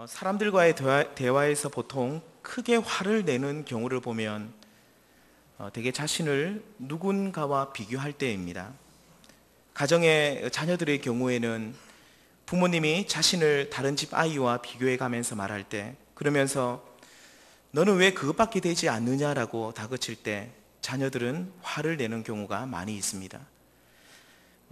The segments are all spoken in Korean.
사람들과의 대화에서 보통 크게 화를 내는 경우를 보면 대개 자신을 누군가와 비교할 때입니다. 가정의 자녀들의 경우에는 부모님이 자신을 다른 집 아이와 비교해 가면서 말할 때, 그러면서 너는 왜 그것밖에 되지 않느냐라고 다그칠 때 자녀들은 화를 내는 경우가 많이 있습니다.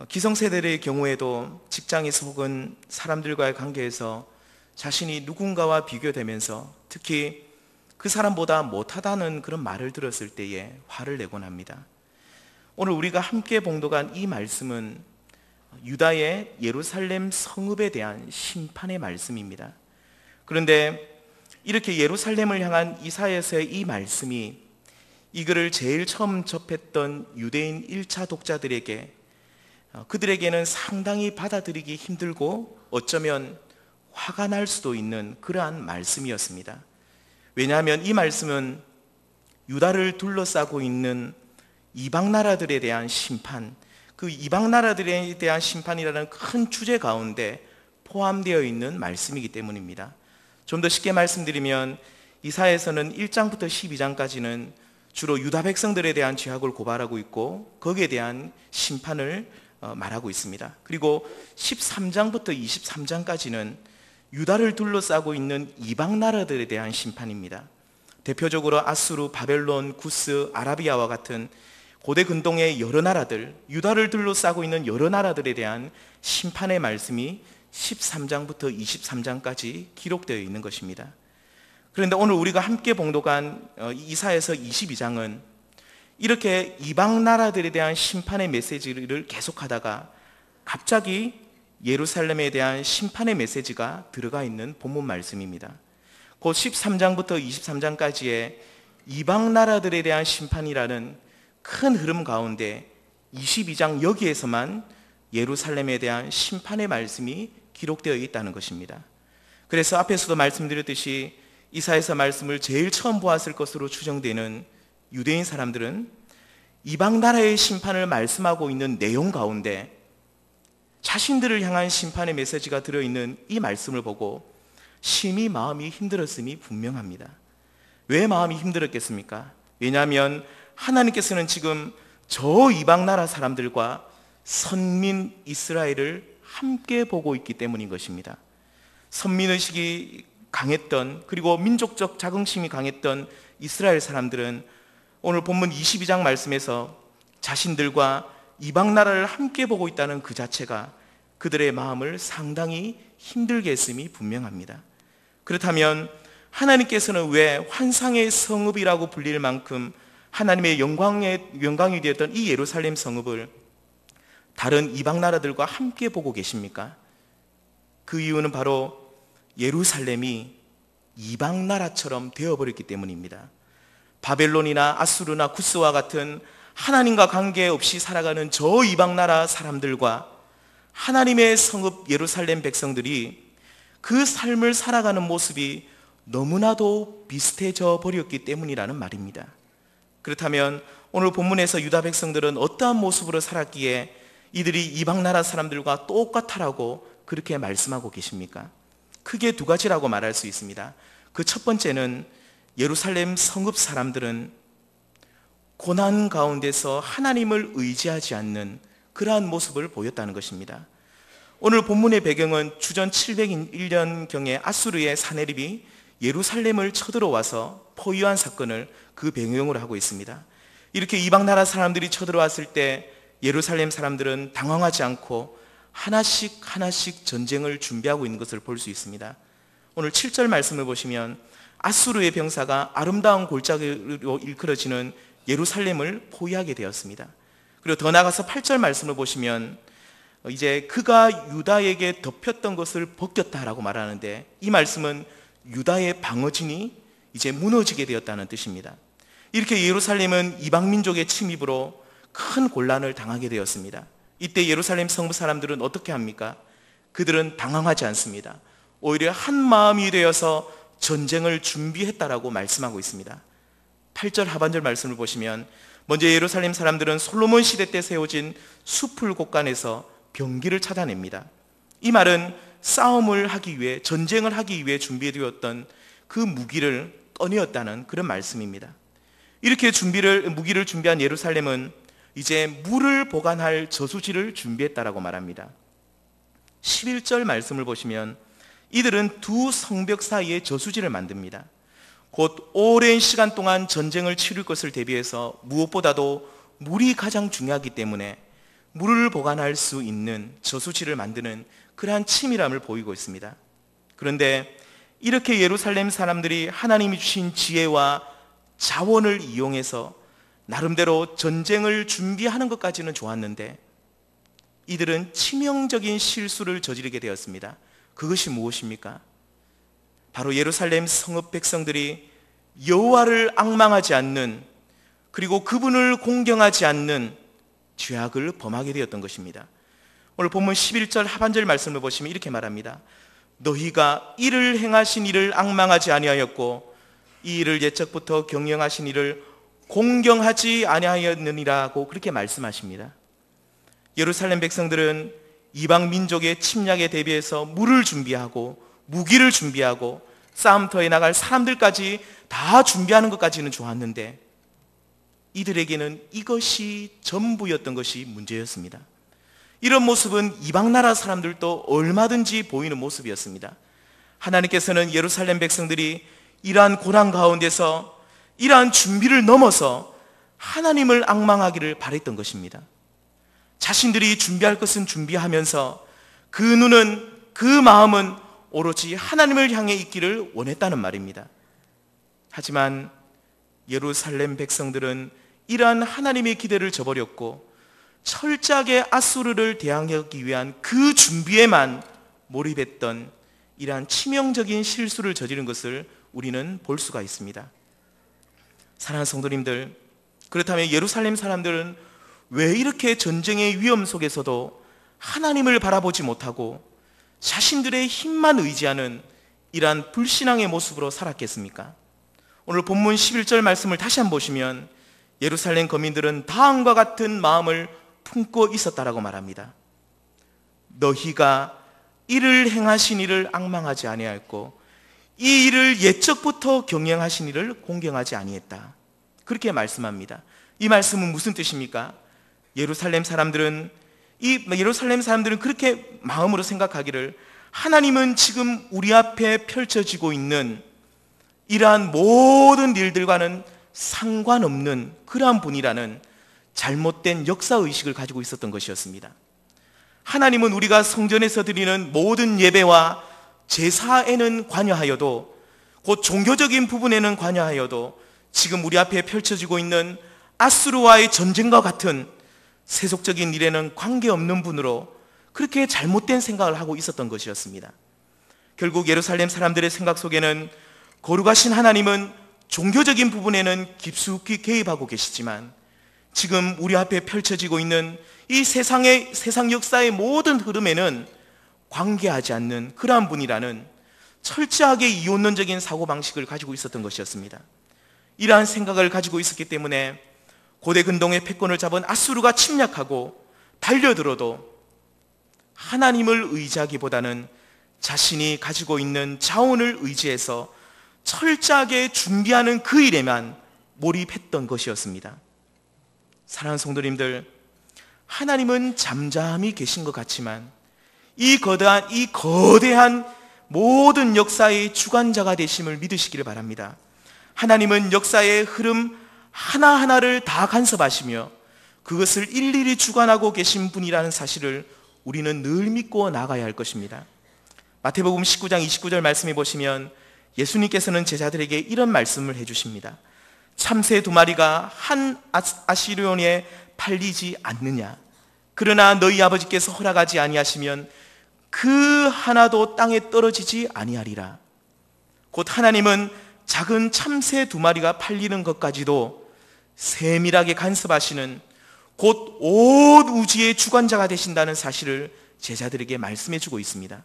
기성세대의 경우에도 직장에서 혹은 사람들과의 관계에서 자신이 누군가와 비교되면서 특히 그 사람보다 못하다는 그런 말을 들었을 때에 화를 내곤 합니다. 오늘 우리가 함께 봉독한 이 말씀은 유다의 예루살렘 성읍에 대한 심판의 말씀입니다. 그런데 이렇게 예루살렘을 향한 이사야서의 이 말씀이 이 글을 제일 처음 접했던 유대인 1차 독자들에게 그들에게는 상당히 받아들이기 힘들고 어쩌면 화가 날 수도 있는 그러한 말씀이었습니다. 왜냐하면 이 말씀은 유다를 둘러싸고 있는 이방 나라들에 대한 심판, 그 이방 나라들에 대한 심판이라는 큰 주제 가운데 포함되어 있는 말씀이기 때문입니다. 좀 더 쉽게 말씀드리면 이사야서는 1장부터 12장까지는 주로 유다 백성들에 대한 죄악을 고발하고 있고 거기에 대한 심판을 말하고 있습니다. 그리고 13장부터 23장까지는 유다를 둘러싸고 있는 이방 나라들에 대한 심판입니다. 대표적으로 아수르, 바벨론, 구스, 아라비아와 같은 고대 근동의 여러 나라들, 유다를 둘러싸고 있는 여러 나라들에 대한 심판의 말씀이 13장부터 23장까지 기록되어 있는 것입니다. 그런데 오늘 우리가 함께 봉독한 이사야서 22장은 이렇게 이방 나라들에 대한 심판의 메시지를 계속하다가 갑자기 예루살렘에 대한 심판의 메시지가 들어가 있는 본문 말씀입니다. 곧 13장부터 23장까지의 이방 나라들에 대한 심판이라는 큰 흐름 가운데 22장 여기에서만 예루살렘에 대한 심판의 말씀이 기록되어 있다는 것입니다. 그래서 앞에서도 말씀드렸듯이 이사야서 말씀을 제일 처음 보았을 것으로 추정되는 유대인 사람들은 이방 나라의 심판을 말씀하고 있는 내용 가운데 자신들을 향한 심판의 메시지가 들어있는 이 말씀을 보고 심히 마음이 힘들었음이 분명합니다. 왜 마음이 힘들었겠습니까? 왜냐하면 하나님께서는 지금 저 이방 나라 사람들과 선민 이스라엘을 함께 보고 있기 때문인 것입니다. 선민의식이 강했던, 그리고 민족적 자긍심이 강했던 이스라엘 사람들은 오늘 본문 22장 말씀에서 자신들과 이방 나라를 함께 보고 있다는 그 자체가 그들의 마음을 상당히 힘들게 했음이 분명합니다. 그렇다면 하나님께서는 왜 환상의 성읍이라고 불릴 만큼 하나님의 영광이 되었던 이 예루살렘 성읍을 다른 이방 나라들과 함께 보고 계십니까? 그 이유는 바로 예루살렘이 이방 나라처럼 되어버렸기 때문입니다. 바벨론이나 아수르나 구스와 같은 하나님과 관계없이 살아가는 저 이방 나라 사람들과 하나님의 성읍 예루살렘 백성들이 그 삶을 살아가는 모습이 너무나도 비슷해져 버렸기 때문이라는 말입니다. 그렇다면 오늘 본문에서 유다 백성들은 어떠한 모습으로 살았기에 이들이 이방 나라 사람들과 똑같아라고 그렇게 말씀하고 계십니까? 크게 두 가지라고 말할 수 있습니다. 그 첫 번째는 예루살렘 성읍 사람들은 고난 가운데서 하나님을 의지하지 않는 그러한 모습을 보였다는 것입니다. 오늘 본문의 배경은 주전 701년경에 아수르의 사네립이 예루살렘을 쳐들어와서 포위한 사건을 그 배경으로 하고 있습니다. 이렇게 이방 나라 사람들이 쳐들어왔을 때 예루살렘 사람들은 당황하지 않고 하나씩 전쟁을 준비하고 있는 것을 볼 수 있습니다. 오늘 7절 말씀을 보시면 아수르의 병사가 아름다운 골짜기로 일컬어지는 예루살렘을 포위하게 되었습니다. 그리고 더 나아가서 8절 말씀을 보시면 이제 그가 유다에게 덮였던 것을 벗겼다라고 말하는데 이 말씀은 유다의 방어진이 이제 무너지게 되었다는 뜻입니다. 이렇게 예루살렘은 이방 민족의 침입으로 큰 곤란을 당하게 되었습니다. 이때 예루살렘 성부 사람들은 어떻게 합니까? 그들은 당황하지 않습니다. 오히려 한 마음이 되어서 전쟁을 준비했다라고 말씀하고 있습니다. 8절 하반절 말씀을 보시면 먼저 예루살렘 사람들은 솔로몬 시대 때 세워진 숲을 곳간에서 병기를 찾아냅니다. 이 말은 싸움을 하기 위해, 전쟁을 하기 위해 준비되었던 그 무기를 꺼내었다는 그런 말씀입니다. 이렇게 무기를 준비한 예루살렘은 이제 물을 보관할 저수지를 준비했다라고 말합니다. 11절 말씀을 보시면 이들은 두 성벽 사이에 저수지를 만듭니다. 곧 오랜 시간 동안 전쟁을 치를 것을 대비해서 무엇보다도 물이 가장 중요하기 때문에 물을 보관할 수 있는 저수지를 만드는 그러한 치밀함을 보이고 있습니다. 그런데 이렇게 예루살렘 사람들이 하나님이 주신 지혜와 자원을 이용해서 나름대로 전쟁을 준비하는 것까지는 좋았는데 이들은 치명적인 실수를 저지르게 되었습니다. 그것이 무엇입니까? 바로 예루살렘 성읍 백성들이 여호와를 앙망하지 않는, 그리고 그분을 공경하지 않는 죄악을 범하게 되었던 것입니다. 오늘 본문 11절 하반절 말씀을 보시면 이렇게 말합니다. 너희가 이를 행하신 이를 앙망하지 아니하였고 이 일을 옛적부터 경영하신 이를 공경하지 아니하였느니라고 그렇게 말씀하십니다. 예루살렘 백성들은 이방 민족의 침략에 대비해서 물을 준비하고 무기를 준비하고 싸움터에 나갈 사람들까지 다 준비하는 것까지는 좋았는데 이들에게는 이것이 전부였던 것이 문제였습니다. 이런 모습은 이방 나라 사람들도 얼마든지 보이는 모습이었습니다. 하나님께서는 예루살렘 백성들이 이러한 고난 가운데서 이러한 준비를 넘어서 하나님을 앙망하기를 바랬던 것입니다. 자신들이 준비할 것은 준비하면서 그 눈은, 그 마음은 오로지 하나님을 향해 있기를 원했다는 말입니다. 하지만 예루살렘 백성들은 이러한 하나님의 기대를 저버렸고 철저하게 아수르를 대항하기 위한 그 준비에만 몰입했던 이러한 치명적인 실수를 저지른 것을 우리는 볼 수가 있습니다. 사랑하는 성도님들, 그렇다면 예루살렘 사람들은 왜 이렇게 전쟁의 위험 속에서도 하나님을 바라보지 못하고 자신들의 힘만 의지하는 이러한 불신앙의 모습으로 살았겠습니까? 오늘 본문 11절 말씀을 다시 한번 보시면 예루살렘 거민들은 다음과 같은 마음을 품고 있었다라고 말합니다. 너희가 이를 행하신 이를 앙망하지 아니하였고 이 일을 옛적부터 경영하신 이를 공경하지 아니했다. 그렇게 말씀합니다. 이 말씀은 무슨 뜻입니까? 예루살렘 사람들은 그렇게 마음으로 생각하기를 하나님은 지금 우리 앞에 펼쳐지고 있는 이러한 모든 일들과는 상관없는 그러한 분이라는 잘못된 역사의식을 가지고 있었던 것이었습니다. 하나님은 우리가 성전에서 드리는 모든 예배와 제사에는 관여하여도, 곧 종교적인 부분에는 관여하여도 지금 우리 앞에 펼쳐지고 있는 아수르와의 전쟁과 같은 세속적인 일에는 관계없는 분으로 그렇게 잘못된 생각을 하고 있었던 것이었습니다. 결국 예루살렘 사람들의 생각 속에는 거룩하신 하나님은 종교적인 부분에는 깊숙이 개입하고 계시지만 지금 우리 앞에 펼쳐지고 있는 이 세상 역사의 모든 흐름에는 관계하지 않는 그러한 분이라는 철저하게 이혼론적인 사고방식을 가지고 있었던 것이었습니다. 이러한 생각을 가지고 있었기 때문에 고대 근동의 패권을 잡은 아수르가 침략하고 달려들어도 하나님을 의지하기보다는 자신이 가지고 있는 자원을 의지해서 철저하게 준비하는 그 일에만 몰입했던 것이었습니다. 사랑하는 성도님들, 하나님은 잠잠히 계신 것 같지만 이 거대한 모든 역사의 주관자가 되심을 믿으시기를 바랍니다. 하나님은 역사의 흐름 하나하나를 다 간섭하시며 그것을 일일이 주관하고 계신 분이라는 사실을 우리는 늘 믿고 나가야 할 것입니다. 마태복음 19장 29절 말씀해 보시면 예수님께서는 제자들에게 이런 말씀을 해주십니다. 참새 2마리가 한 아시리온에 팔리지 않느냐? 그러나 너희 아버지께서 허락하지 아니하시면 그 하나도 땅에 떨어지지 아니하리라. 곧 하나님은 작은 참새 2마리가 팔리는 것까지도 세밀하게 간섭하시는, 곧 온 우주의 주관자가 되신다는 사실을 제자들에게 말씀해 주고 있습니다.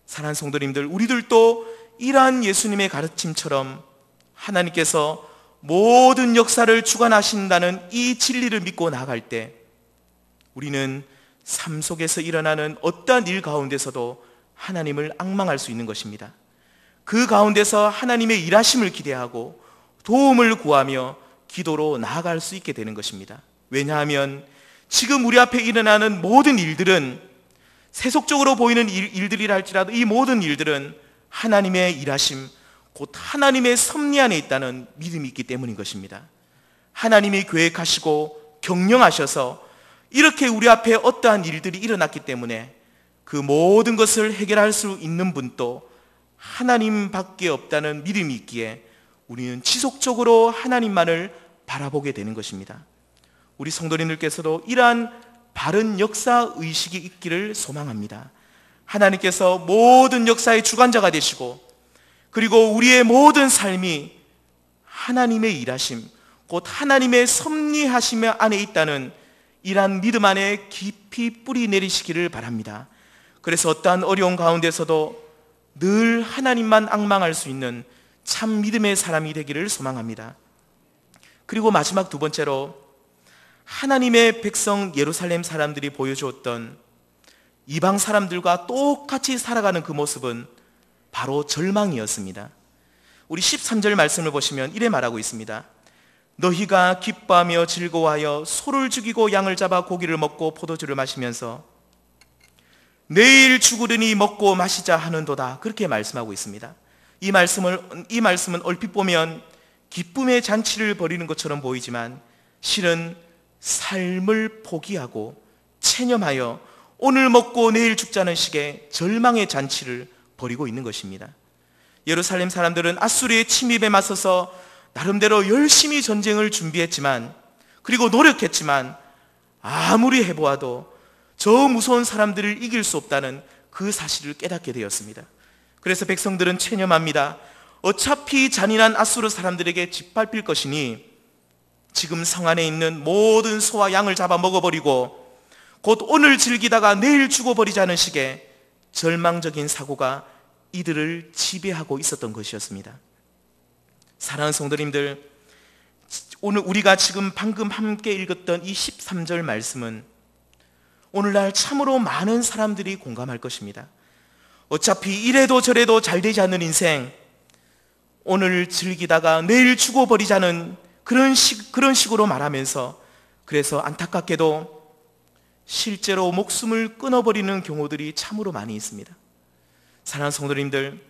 사랑하는 성도님들, 우리들도 이러한 예수님의 가르침처럼 하나님께서 모든 역사를 주관하신다는 이 진리를 믿고 나아갈 때 우리는 삶 속에서 일어나는 어떠한 일 가운데서도 하나님을 앙망할 수 있는 것입니다. 그 가운데서 하나님의 일하심을 기대하고 도움을 구하며 기도로 나아갈 수 있게 되는 것입니다. 왜냐하면 지금 우리 앞에 일어나는 모든 일들은, 세속적으로 보이는 일들이라 할지라도 이 모든 일들은 하나님의 일하심, 곧 하나님의 섭리 안에 있다는 믿음이 있기 때문인 것입니다. 하나님이 계획하시고 경영하셔서 이렇게 우리 앞에 어떠한 일들이 일어났기 때문에 그 모든 것을 해결할 수 있는 분도 하나님밖에 없다는 믿음이 있기에 우리는 지속적으로 하나님만을 바라보게 되는 것입니다. 우리 성도님들께서도 이러한 바른 역사 의식이 있기를 소망합니다. 하나님께서 모든 역사의 주관자가 되시고, 그리고 우리의 모든 삶이 하나님의 일하심, 곧 하나님의 섭리하심 안에 있다는 이러한 믿음 안에 깊이 뿌리 내리시기를 바랍니다. 그래서 어떠한 어려운 가운데서도 늘 하나님만 앙망할 수 있는 참 믿음의 사람이 되기를 소망합니다. 그리고 마지막 두 번째로, 하나님의 백성 예루살렘 사람들이 보여주었던 이방 사람들과 똑같이 살아가는 그 모습은 바로 절망이었습니다. 우리 13절 말씀을 보시면 이래 말하고 있습니다. 너희가 기뻐하며 즐거워하여 소를 죽이고 양을 잡아 고기를 먹고 포도주를 마시면서 내일 죽으려니 먹고 마시자 하는도다, 그렇게 말씀하고 있습니다. 이 말씀은 얼핏 보면 기쁨의 잔치를 벌이는 것처럼 보이지만 실은 삶을 포기하고 체념하여 오늘 먹고 내일 죽자는 식의 절망의 잔치를 벌이고 있는 것입니다. 예루살렘 사람들은 아수르의 침입에 맞서서 나름대로 열심히 전쟁을 준비했지만, 그리고 노력했지만 아무리 해보아도 저 무서운 사람들을 이길 수 없다는 그 사실을 깨닫게 되었습니다. 그래서 백성들은 체념합니다. 어차피 잔인한 아수르 사람들에게 짓밟힐 것이니 지금 성 안에 있는 모든 소와 양을 잡아 먹어버리고 곧 오늘 즐기다가 내일 죽어버리자는 식의 절망적인 사고가 이들을 지배하고 있었던 것이었습니다. 사랑하는 성도님들, 오늘 우리가 지금 방금 함께 읽었던 이 13절 말씀은 오늘날 참으로 많은 사람들이 공감할 것입니다. 어차피 이래도 저래도 잘 되지 않는 인생, 오늘 즐기다가 내일 죽어버리자는 그런 식으로 말하면서, 그래서 안타깝게도 실제로 목숨을 끊어버리는 경우들이 참으로 많이 있습니다. 사랑하는 성도님들,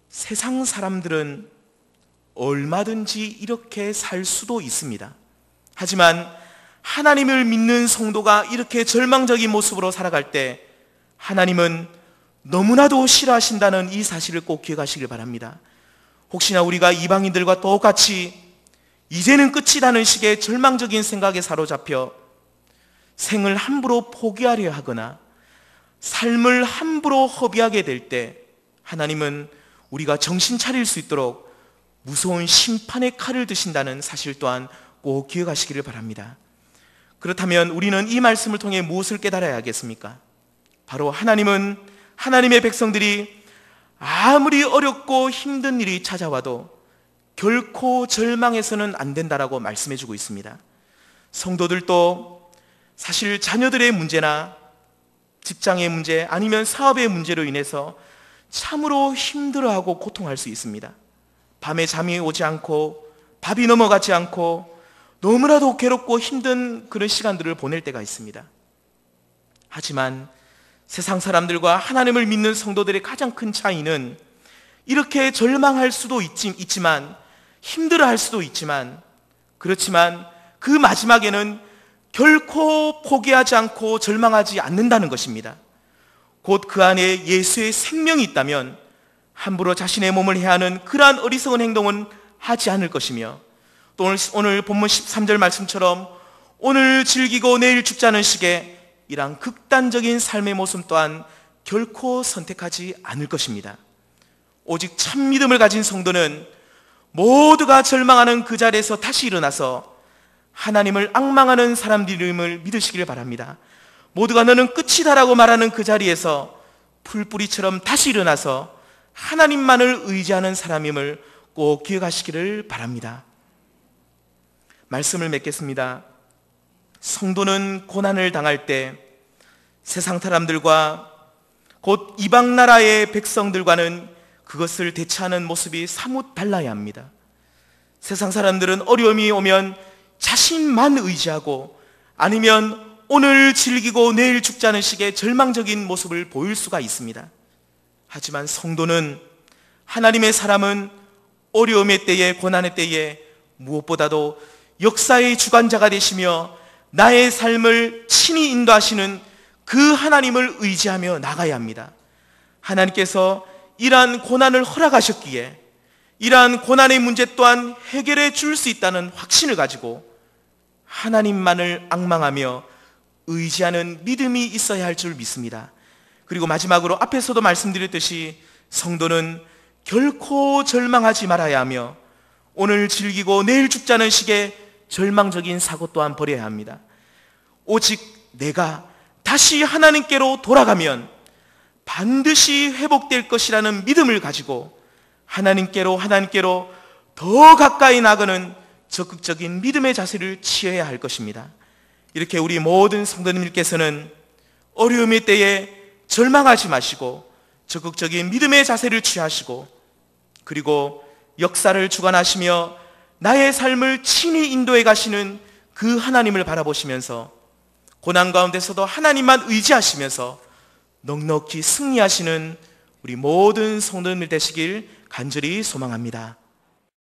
세상 사람들은 얼마든지 이렇게 살 수도 있습니다. 하지만 하나님을 믿는 성도가 이렇게 절망적인 모습으로 살아갈 때 하나님은 너무나도 싫어하신다는 이 사실을 꼭 기억하시길 바랍니다. 혹시나 우리가 이방인들과 똑같이 이제는 끝이라는 식의 절망적인 생각에 사로잡혀 생을 함부로 포기하려 하거나 삶을 함부로 허비하게 될 때 하나님은 우리가 정신 차릴 수 있도록 무서운 심판의 칼을 드신다는 사실 또한 꼭 기억하시기를 바랍니다. 그렇다면 우리는 이 말씀을 통해 무엇을 깨달아야 하겠습니까? 바로 하나님은 하나님의 백성들이 아무리 어렵고 힘든 일이 찾아와도 결코 절망해서는 안 된다라고 말씀해 주고 있습니다. 성도들도 사실 자녀들의 문제나 직장의 문제 아니면 사업의 문제로 인해서 참으로 힘들어하고 고통할 수 있습니다. 밤에 잠이 오지 않고 밥이 넘어가지 않고 너무나도 괴롭고 힘든 그런 시간들을 보낼 때가 있습니다. 하지만 세상 사람들과 하나님을 믿는 성도들의 가장 큰 차이는 이렇게 절망할 수도 있지만 힘들어할 수도 있지만, 그렇지만 그 마지막에는 결코 포기하지 않고 절망하지 않는다는 것입니다. 곧 그 안에 예수의 생명이 있다면 함부로 자신의 몸을 해하는 그러한 어리석은 행동은 하지 않을 것이며, 또 오늘 본문 13절 말씀처럼 오늘 즐기고 내일 죽자는 식의 이러한 극단적인 삶의 모습 또한 결코 선택하지 않을 것입니다. 오직 참 믿음을 가진 성도는 모두가 절망하는 그 자리에서 다시 일어나서 하나님을 앙망하는 사람들임을 믿으시기를 바랍니다. 모두가 너는 끝이다라고 말하는 그 자리에서 풀뿌리처럼 다시 일어나서 하나님만을 의지하는 사람임을 꼭 기억하시기를 바랍니다. 말씀을 맺겠습니다. 성도는 고난을 당할 때 세상 사람들과 곧 이방 나라의 백성들과는 그것을 대처하는 모습이 사뭇 달라야 합니다. 세상 사람들은 어려움이 오면 자신만 의지하고 아니면 오늘 즐기고 내일 죽자는 식의 절망적인 모습을 보일 수가 있습니다. 하지만 성도는, 하나님의 사람은 어려움의 때에, 고난의 때에 무엇보다도 역사의 주관자가 되시며 나의 삶을 친히 인도하시는 그 하나님을 의지하며 나가야 합니다. 하나님께서 이러한 고난을 허락하셨기에 이러한 고난의 문제 또한 해결해 줄 수 있다는 확신을 가지고 하나님만을 앙망하며 의지하는 믿음이 있어야 할 줄 믿습니다. 그리고 마지막으로 앞에서도 말씀드렸듯이 성도는 결코 절망하지 말아야 하며 오늘 즐기고 내일 죽자는 식의 절망적인 사고 또한 버려야 합니다. 오직 내가 다시 하나님께로 돌아가면 반드시 회복될 것이라는 믿음을 가지고 하나님께로 더 가까이 나가는 적극적인 믿음의 자세를 취해야 할 것입니다. 이렇게 우리 모든 성도님들께서는 어려움의 때에 절망하지 마시고 적극적인 믿음의 자세를 취하시고 그리고 역사를 주관하시며 나의 삶을 친히 인도해 가시는 그 하나님을 바라보시면서 고난 가운데서도 하나님만 의지하시면서 넉넉히 승리하시는 우리 모든 성도님들 되시길 간절히 소망합니다.